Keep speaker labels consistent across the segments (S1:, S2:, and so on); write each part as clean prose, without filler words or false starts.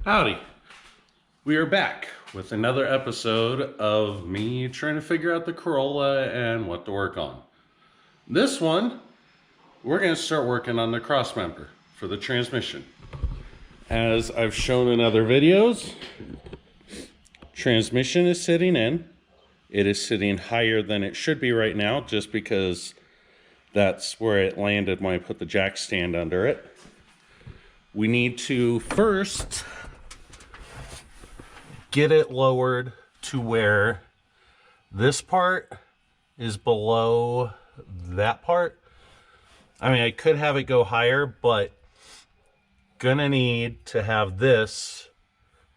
S1: Howdy. We are back with another episode of me trying to figure out the Corolla and what to work on. This one, we're going to start working on the crossmember for the transmission. As I've shown in other videos, transmission is sitting in. It is sitting higher than it should be right now just because that's where it landed when I put the jack stand under it. We need to first get it lowered to where this part is below that part. I mean, I could have it go higher, but gonna need to have this,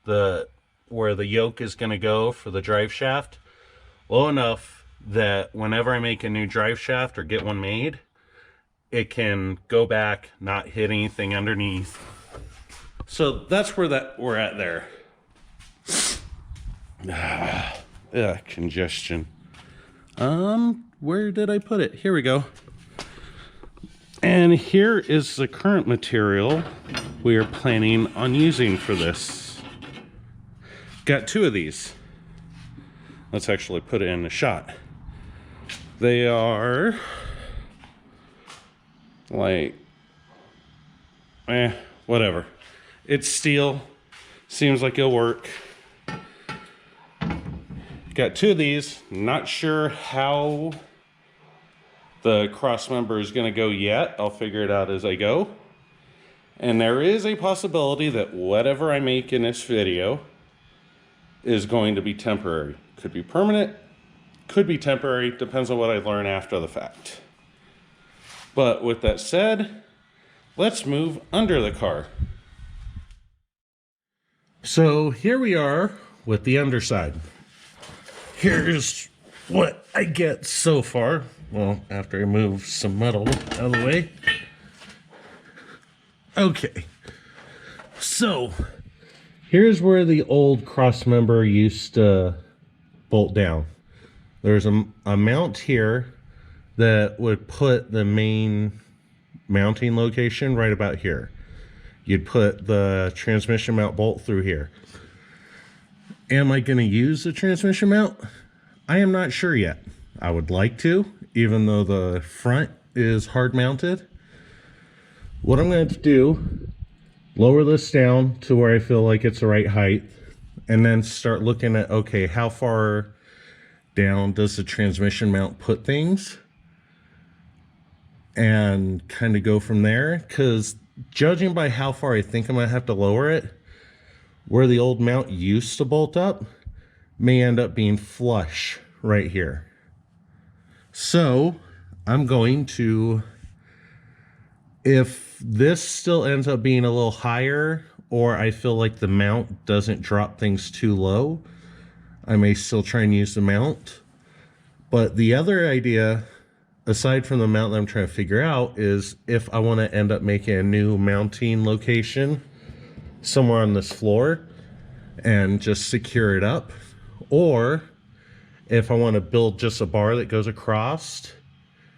S1: where the yoke is gonna go for the drive shaft, low enough that whenever I make a new drive shaft or get one made, it can go back, not hit anything underneath. So that's where we're at there. Congestion. Where did I put it? Here we go. And here is the current material we are planning on using for this. Got two of these. Let's actually put it in the shot. They are like, whatever. It's steel. Seems like it'll work. Got two of these. Not sure how the cross member is going to go yet. I'll figure it out as I go. And there is a possibility that whatever I make in this video is going to be temporary. Could be permanent, could be temporary, depends on what I learn after the fact. But with that said, let's move under the car. So here we are with the underside. Here's what I get so far. Well, after I move some metal out of the way. Okay. So, here's where the old cross member used to bolt down. There's a mount here that would put the main mounting location right about here. You'd put the transmission mount bolt through here. Am I going to use the transmission mount? I am not sure yet. I would like to, even though the front is hard mounted. What I'm going to do, lower this down to where I feel like it's the right height, and then start looking at, okay, how far down does the transmission mount put things? And kind of go from there, because judging by how far I think I'm going to have to lower it, where the old mount used to bolt up may end up being flush right here. So I'm going to, if this still ends up being a little higher, or I feel like the mount doesn't drop things too low, I may still try and use the mount. But the other idea, aside from the mount that I'm trying to figure out, is if I want to end up making a new mounting location somewhere on this floor and just secure it up, or if I want to build just a bar that goes across.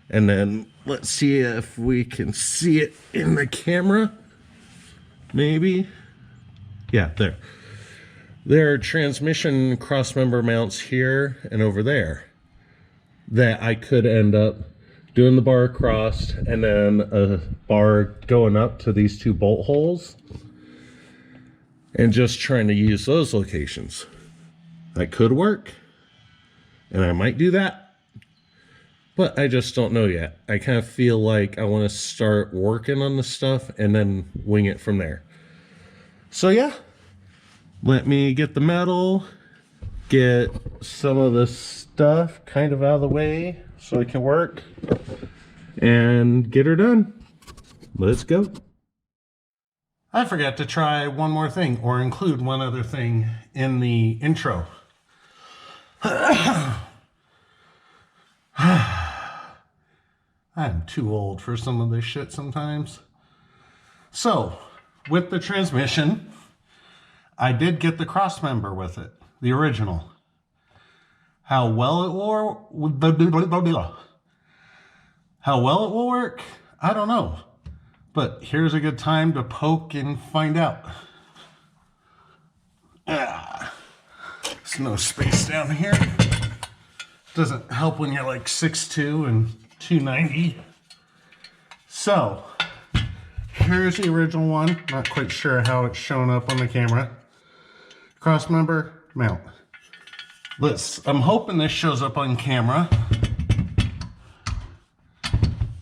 S1: And then let's see if we can see it in the camera. Maybe. Yeah, there. There are transmission cross member mounts here and over there that I could end up doing the bar across and then a bar going up to these two bolt holes and just trying to use those locations. That could work, and I might do that, but I just don't know yet. I kind of feel like I want to start working on the stuff and then wing it from there. So yeah, let me get the metal, get some of the stuff kind of out of the way so I can work, and get her done. Let's go. I forgot to try one more thing, or include one other thing in the intro. I'm too old for some of this shit sometimes. So, with the transmission, I did get the cross member with it, the original. How well it will work, I don't know. But here's a good time to poke and find out. There's no space down here. Doesn't help when you're like 6'2" and 290. So, here's the original one. Not quite sure how it's showing up on the camera. Crossmember mount. I'm hoping this shows up on camera,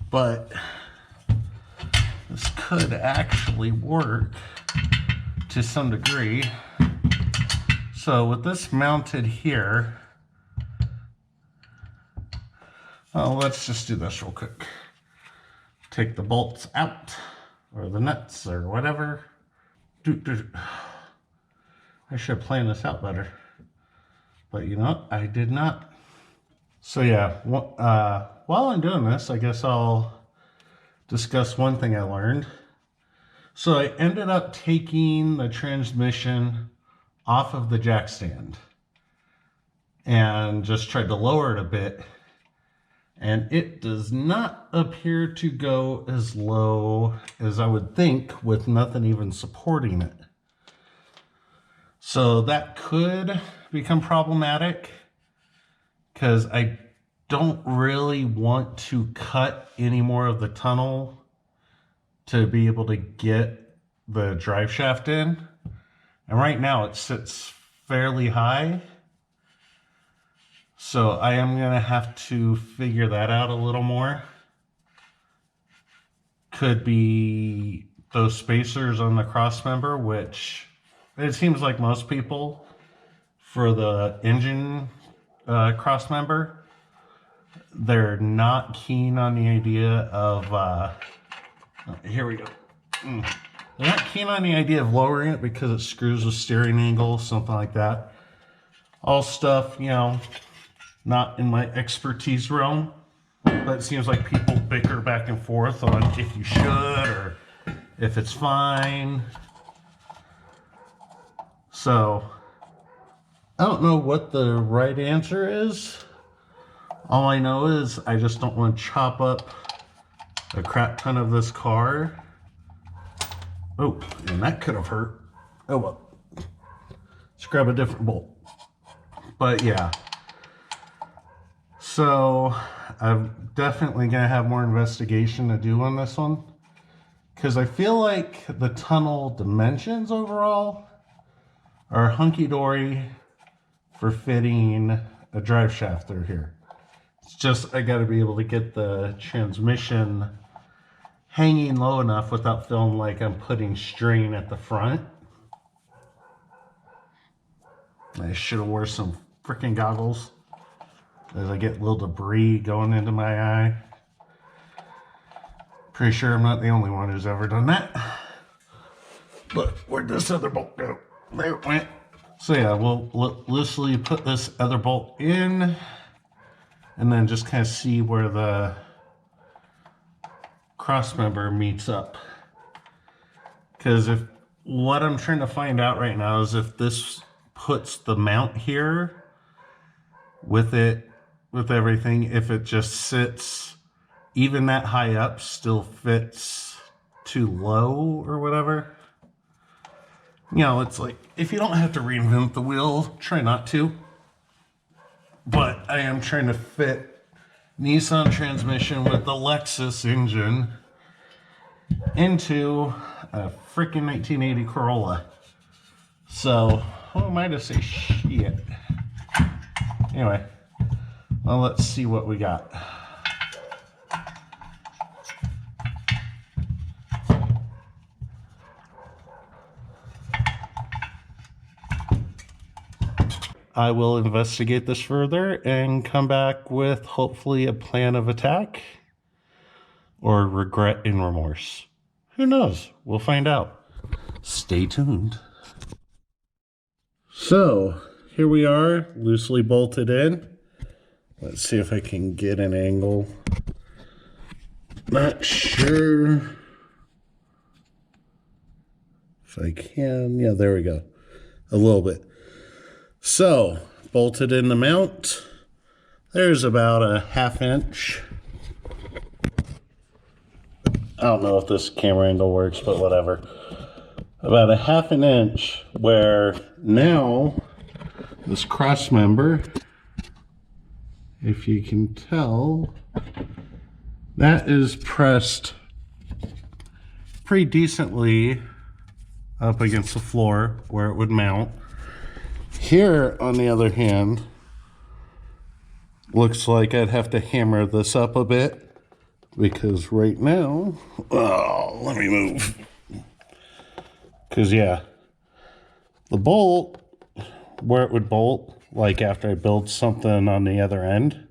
S1: but this could actually work to some degree. So with this mounted here, well, let's just do this real quick. Take the bolts out, or the nuts, or whatever. I should have planned this out better. But you know what? I did not. So yeah, while I'm doing this, I guess I'll discuss one thing I learned. So I ended up taking the transmission off of the jack stand and just tried to lower it a bit. And it does not appear to go as low as I would think with nothing even supporting it. So that could become problematic because I don't really want to cut any more of the tunnel to be able to get the drive shaft in. And right now it sits fairly high. So I am going to have to figure that out a little more. Could be those spacers on the crossmember, which it seems like most people for the engine crossmember, they're not keen on the idea of, here we go. They're not keen on the idea of lowering it because it screws with steering angle, something like that. All stuff, you know, not in my expertise realm, but it seems like people bicker back and forth on if you should or if it's fine. So, I don't know what the right answer is. All I know is I just don't want to chop up a crap ton of this car. Oh, and that could have hurt. Oh well. Let's grab a different bolt. But yeah. So, I'm definitely going to have more investigation to do on this one. Because I feel like the tunnel dimensions overall are hunky-dory for fitting a drive shaft through here. It's just I got to be able to get the transmission hanging low enough without feeling like I'm putting strain at the front. I should have worn some freaking goggles as I get a little debris going into my eye. Pretty sure I'm not the only one who's ever done that. But where'd this other bolt go? There it went. So yeah, we'll loosely put this other bolt in and then just kind of see where the crossmember meets up. Because if what I'm trying to find out right now is if this puts the mount here with it, with everything, if it just sits even that high up, still fits too low or whatever. You know, it's like, if you don't have to reinvent the wheel, try not to. But I am trying to fit Nissan transmission with the Lexus engine into a freaking 1980 Corolla. So, who am I to say shit? Anyway, well, let's see what we got. I will investigate this further and come back with hopefully a plan of attack or regret and remorse. Who knows? We'll find out. Stay tuned. So, here we are, loosely bolted in. Let's see if I can get an angle. Not sure if I can. Yeah, there we go. A little bit. So, bolted in the mount. There's about a ½ inch. I don't know if this camera angle works, but whatever. about a ½ an inch, where now this cross member, if you can tell, that is pressed pretty decently up against the floor where it would mount. Here, on the other hand, looks like I'd have to hammer this up a bit, because right now, oh, let me move. Because yeah, the bolt, where it would bolt, like after I build something on the other end,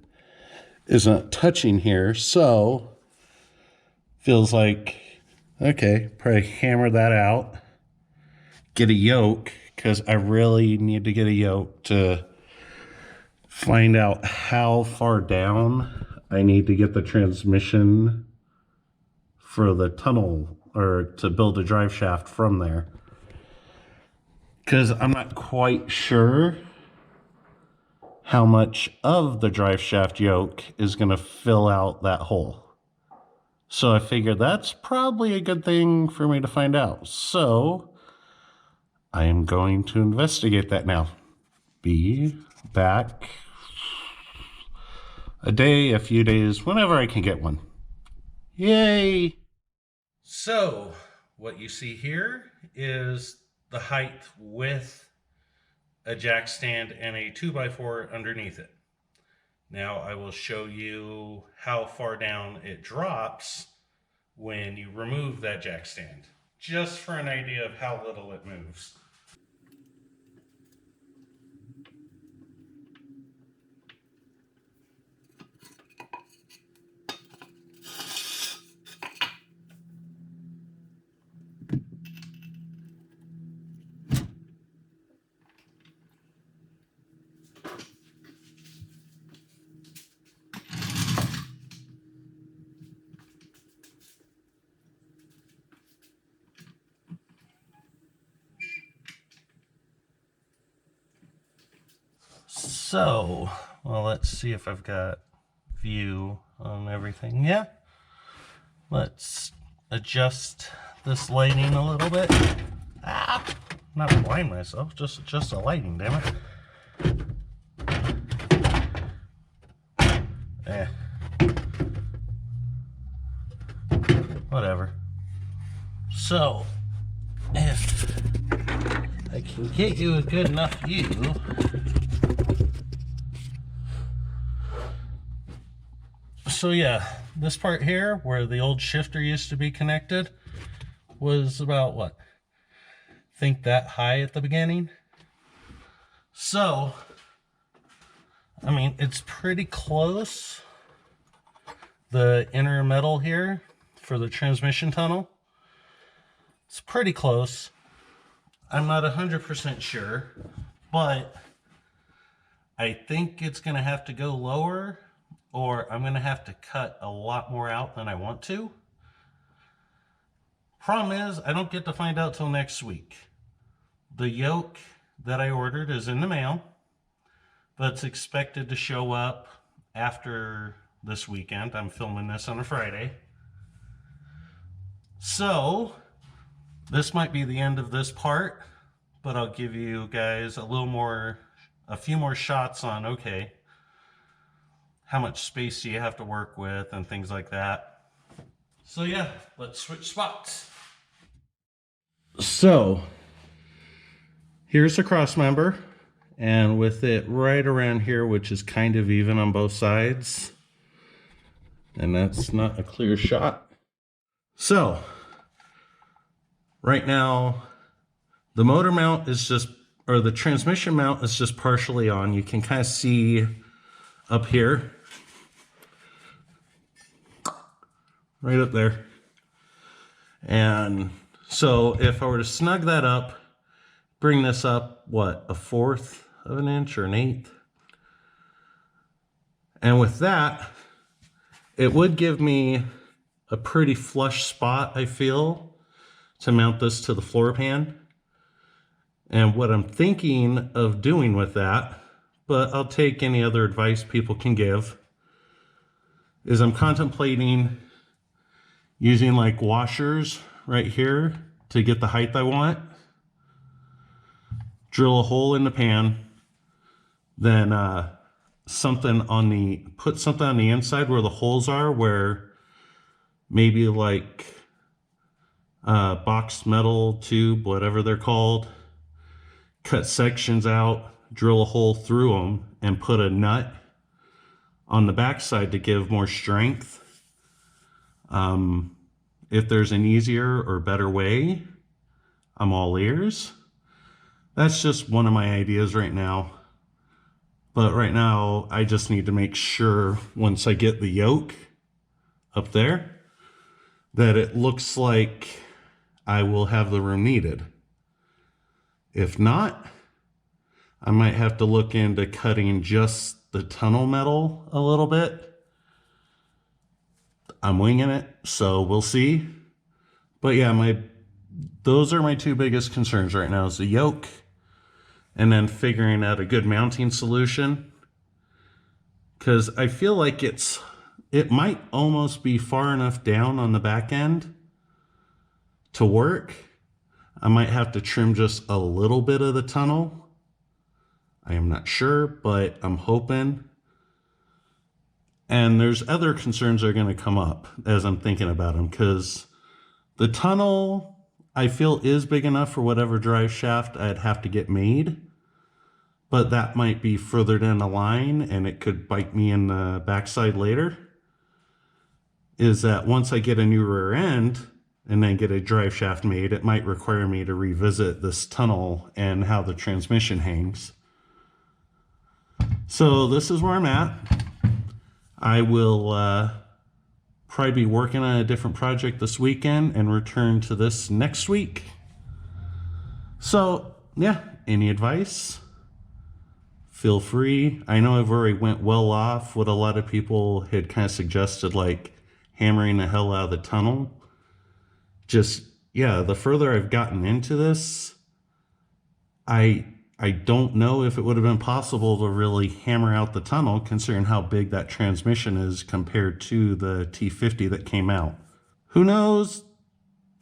S1: isn't touching here, so feels like, okay, probably hammer that out, get a yoke, because I really need to get a yoke to find out how far down I need to get the transmission for the tunnel, or to build a drive shaft from there. Because I'm not quite sure how much of the drive shaft yoke is going to fill out that hole. So I figured that's probably a good thing for me to find out. So I am going to investigate that now. Be back a day, a few days, whenever I can get one. Yay! So what you see here is the height with a jack stand and a 2x4 underneath it. Now I will show you how far down it drops when you remove that jack stand, just for an idea of how little it moves. So, well, let's see if I've got view on everything. Yeah. Let's adjust this lighting a little bit. Ah, not blind myself, just adjust the lighting, damn it. Eh. Whatever. So, if I can get you a good enough view, so yeah, this part here where the old shifter used to be connected was about what? I think that high at the beginning. So, I mean, it's pretty close. The inner metal here for the transmission tunnel, it's pretty close. I'm not 100% sure, but I think it's going to have to go lower, or I'm going to have to cut a lot more out than I want to. Problem is, I don't get to find out till next week. The yoke that I ordered is in the mail, but it's expected to show up after this weekend. I'm filming this on a Friday. So, this might be the end of this part, but I'll give you guys a few more shots on, okay, how much space do you have to work with and things like that. So yeah, let's switch spots. So, here's the cross member, and with it right around here, which is kind of even on both sides, and that's not a clear shot. So, right now, the motor mount is just, or the transmission mount is just partially on. You can kind of see up here, right up there. And so if I were to snug that up, bring this up, what, 1/4 of an inch or 1/8? And with that, it would give me a pretty flush spot, I feel, to mount this to the floor pan. And what I'm thinking of doing with that, but I'll take any other advice people can give, is I'm contemplating using like washers right here to get the height I want. Drill a hole in the pan, then put something on the inside where the holes are, where maybe like box metal tube, whatever they're called. Cut sections out, drill a hole through them, and put a nut on the backside to give more strength. If there's an easier or better way, I'm all ears. That's just one of my ideas right now. But right now, I just need to make sure once I get the yoke up there, that it looks like I will have the room needed. If not, I might have to look into cutting just the tunnel metal a little bit. I'm winging it, so we'll see. But yeah, those are my two biggest concerns right now, is the yoke and then figuring out a good mounting solution. Because I feel like it might almost be far enough down on the back end to work. I might have to trim just a little bit of the tunnel. I am not sure, but I'm hoping. And there's other concerns that are going to come up as I'm thinking about them, because the tunnel, I feel, is big enough for whatever drive shaft I'd have to get made. But that might be further down the line and it could bite me in the backside later. Is that once I get a new rear end and then get a drive shaft made, it might require me to revisit this tunnel and how the transmission hangs. So this is where I'm at. I will probably be working on a different project this weekend and return to this next week. So yeah, any advice? Feel free. I know I've already went well off what a lot of people had kind of suggested, like hammering the hell out of the tunnel. Just, yeah, the further I've gotten into this, I don't know if it would have been possible to really hammer out the tunnel, considering how big that transmission is compared to the T50 that came out. Who knows?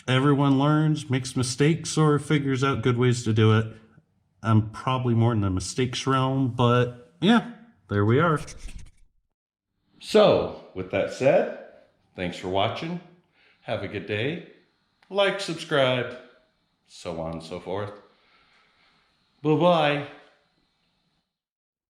S1: Everyone learns, makes mistakes, or figures out good ways to do it. I'm probably more in the mistakes realm, but yeah, there we are. So, with that said, thanks for watching. Have a good day. Like, subscribe, so on and so forth. Bye-bye.